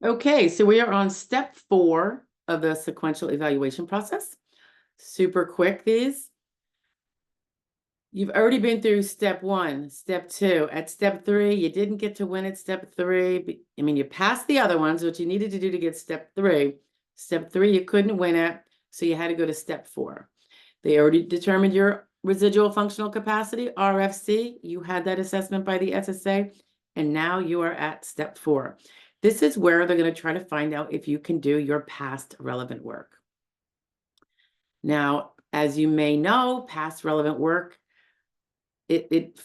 Okay, so we are on step 4 of the sequential evaluation process. Super quick, these. You've already been through step 1, step 2. At step 3, you didn't get to win at step 3. I mean, you passed the other ones, which you needed to do to get step 3. Step 3, you couldn't win at, so you had to go to step 4. They already determined your residual functional capacity, RFC. You had that assessment by the SSA, and now you are at step 4. This is where they're going to try to find out if you can do your past relevant work. Now, as you may know, past relevant work, it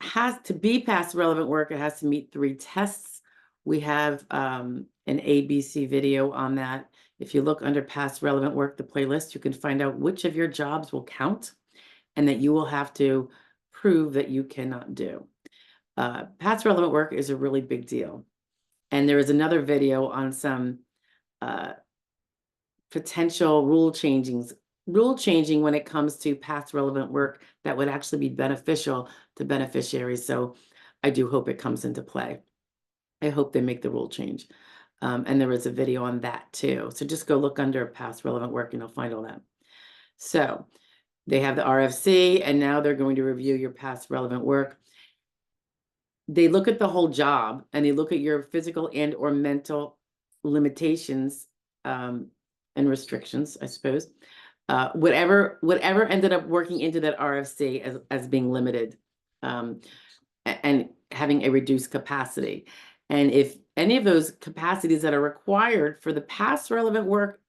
has to be past relevant work. It has to meet 3 tests. We have an ABC video on that. If you look under past relevant work, the playlist, you can find out which of your jobs will count and that you will have to prove that you cannot do. Past relevant work is a really big deal. And there is another video on some potential rule changing when it comes to past relevant work that would actually be beneficial to beneficiaries. So I do hope it comes into play. I hope they make the rule change. And there is a video on that too. So just go look under past relevant work and you'll find all that. So they have the RFC and now they're going to review your past relevant work. They look at the whole job and they look at your physical and or mental limitations and restrictions, I suppose. Whatever ended up working into that RFC as being limited and having a reduced capacity. And if any of those capacities that are required for the past relevant work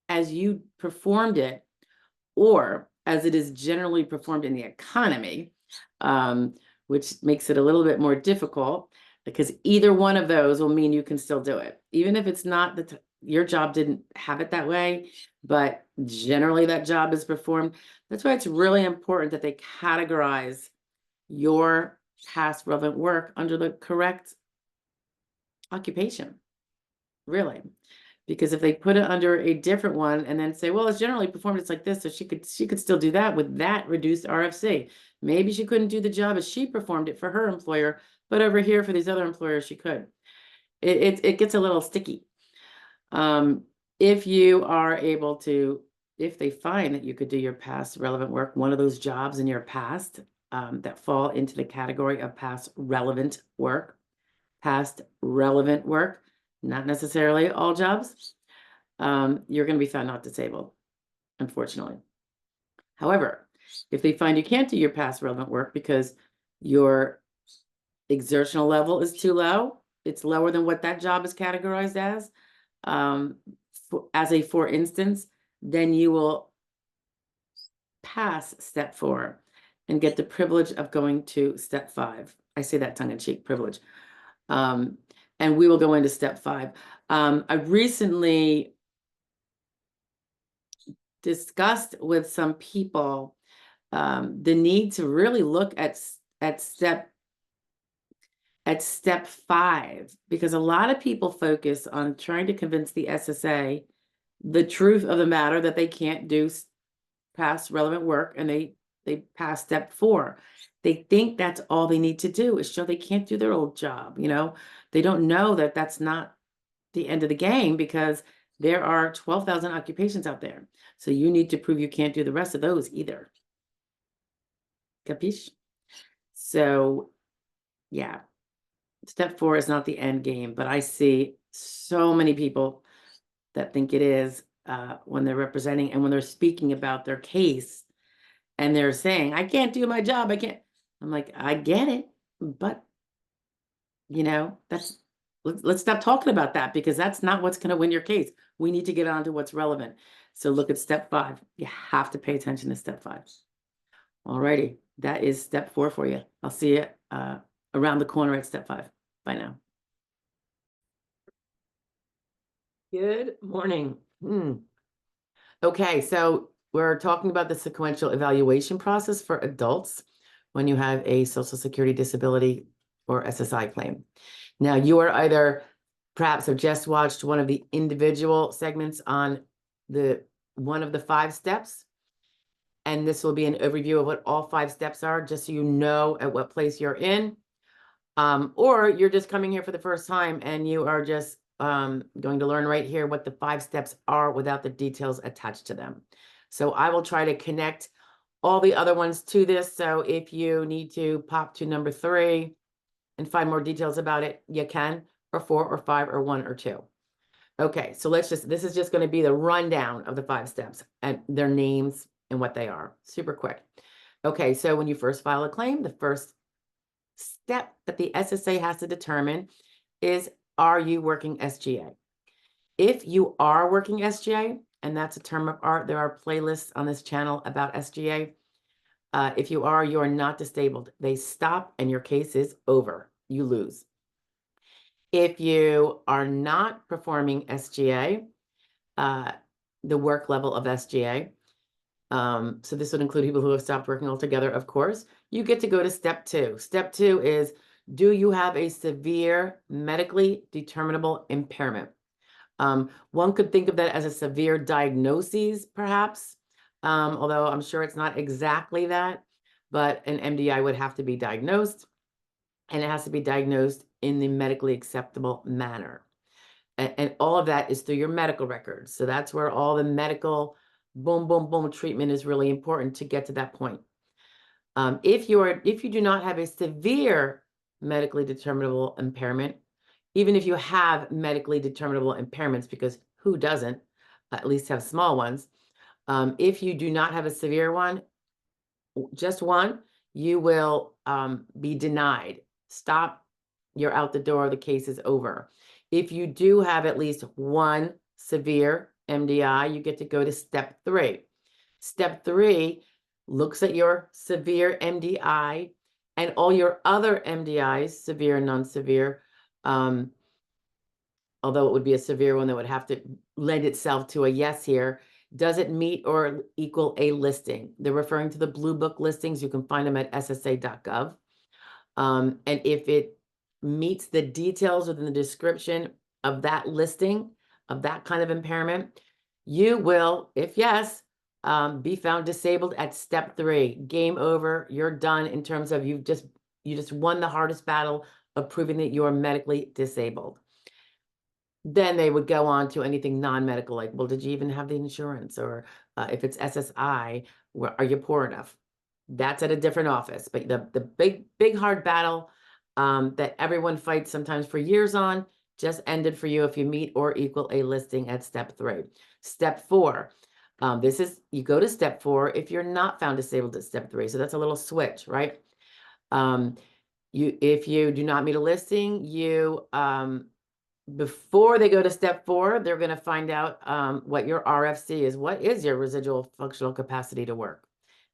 as you performed it, or as it is generally performed in the economy, which makes it a little bit more difficult because either one of those will mean you can still do it. Even if it's not your job didn't have it that way, but generally that job is performed. That's why it's really important that they categorize your past relevant work under the correct occupation, really. Because if they put it under a different one and then say, well, it's generally performed, it's like this, so she could still do that with that reduced RFC. Maybe she couldn't do the job as she performed it for her employer, but over here for these other employers, she could. It gets a little sticky. If you are able to, if they find that you could do your past relevant work, one of those jobs in your past that fall into the category of past relevant work, not necessarily all jobs, you're going to be found not disabled, unfortunately. However, if they find you can't do your past relevant work because your exertional level is too low, it's lower than what that job is categorized as for instance, then you will pass step 4 and get the privilege of going to step 5. I say that tongue-in-cheek, privilege. And we will go into step 5. I recently discussed with some people the need to really look at step 5, because a lot of people focus on trying to convince the SSA the truth of the matter that they can't do past relevant work, and they pass step 4. They think that's all they need to do is show they can't do their old job. They don't know that that's not the end of the game, because there are 12,000 occupations out there. So you need to prove you can't do the rest of those either. Capiche? So yeah, step 4 is not the end game, but I see so many people that think it is when they're representing and when they're speaking about their case and they're saying, I can't do my job, I can't. I'm like, I get it, but let's stop talking about that, because that's not what's going to win your case. We need to get on to what's relevant. So look at step 5. You have to pay attention to step 5. All righty, that is step 4 for you. I'll see you around the corner at step 5. Bye now. Good morning. Okay, so we're talking about the sequential evaluation process for adults when you have a Social Security disability or SSI claim. Now, you are either perhaps have just watched one of the individual segments on one of the 5 steps, and this will be an overview of what all 5 steps are, just so you know at what place you're in. Or you're just coming here for the first time and you are just going to learn right here what the 5 steps are without the details attached to them. So I will try to connect all the other ones to this. So if you need to pop to number 3 and find more details about it, you can, or 4 or 5 or 1 or 2. Okay, so this is just going to be the rundown of the 5 steps and their names and what they are. Super quick. Okay, so when you first file a claim, the first step that the SSA has to determine is, are you working SGA? If you are working SGA, and that's a term of art, there are playlists on this channel about SGA. If you are not disabled. They stop and your case is over. You lose. If you are not performing SGA, the work level of SGA, so this would include people who have stopped working altogether, of course, you get to go to step 2. Step 2 is, do you have a severe medically determinable impairment? One could think of that as a severe diagnosis, perhaps, although I'm sure it's not exactly that, but an MDI would have to be diagnosed, and it has to be diagnosed in the medically acceptable manner. And all of that is through your medical records. So that's where all the medical boom, boom, boom treatment is really important to get to that point. If you do not have a severe medically determinable impairment, even if you have medically determinable impairments, because who doesn't at least have small ones, if you do not have a severe one, just one, you will be denied. Stop, you're out the door, the case is over. If you do have at least one severe MDI, you get to go to step 3. Step 3 looks at your severe MDI and all your other MDIs, severe and non-severe, although it would be a severe one that would have to lend itself to a yes here. Does it meet or equal a listing? They're referring to the Blue Book listings. You can find them at ssa.gov. And if it meets the details within the description of that listing, of that kind of impairment, you will, if yes, be found disabled at step 3. Game over. You're done in terms of you just won the hardest battle of proving that you're medically disabled. Then they would go on to anything non-medical, like, well, did you even have the insurance? Or if it's SSI, are you poor enough? That's at a different office. But the big hard battle that everyone fights sometimes for years on just ended for you if you meet or equal a listing at step 3. Step 4, you go to step 4 if you're not found disabled at step 3. So that's a little switch, right? If you do not meet a listing, before they go to step 4, they're going to find out what your RFC is. What is your residual functional capacity to work?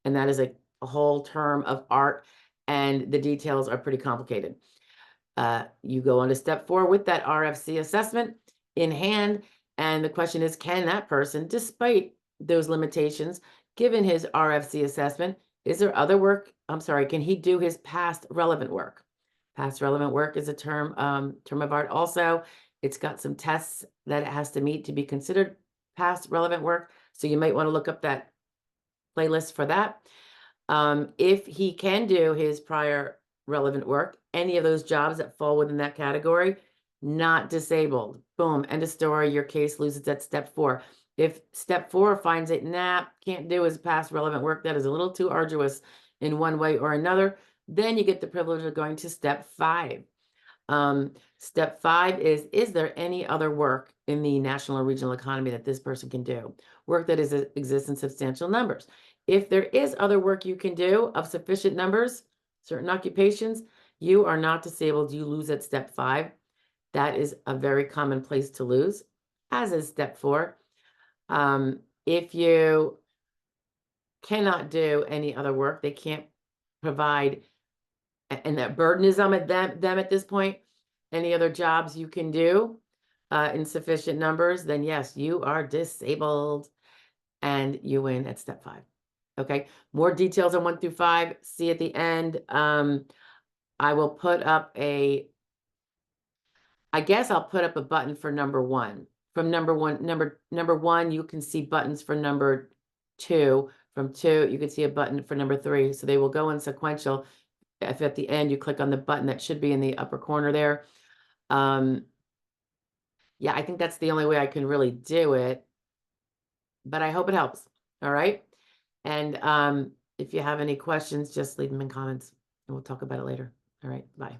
And that is a whole term of art, and the details are pretty complicated. You go on to step 4 with that RFC assessment in hand, and the question is, can that person, despite those limitations, given his RFC assessment, is there other work? I'm sorry, can he do his past relevant work? Past relevant work is a term of art also. It's got some tests that it has to meet to be considered past relevant work. So you might want to look up that playlist for that. If he can do his prior relevant work, any of those jobs that fall within that category, not disabled. Boom, end of story. Your case loses at step 4. If step 4 finds it, can't do his past relevant work, that is a little too arduous in one way or another, then you get the privilege of going to step 5. Step 5 is there any other work in the national or regional economy that this person can do? Work that exists in substantial numbers. If there is other work you can do of sufficient numbers, certain occupations, you are not disabled. You lose at step 5. That is a very common place to lose, as is step 4. If you cannot do any other work, they can't provide, and that burden is on them at this point, any other jobs you can do in sufficient numbers, then yes, you are disabled and you win at step 5. Okay, more details on 1 through 5, see at the end. I will put up I guess I'll put up a button for number 1. From number 1, you can see buttons for number 2. From 2, you can see a button for number 3. So they will go in sequential. if at the end you click on the button that should be in the upper corner there. Yeah, I think that's the only way I can really do it, but I hope it helps. All right. And if you have any questions, just leave them in comments and we'll talk about it later. All right. Bye.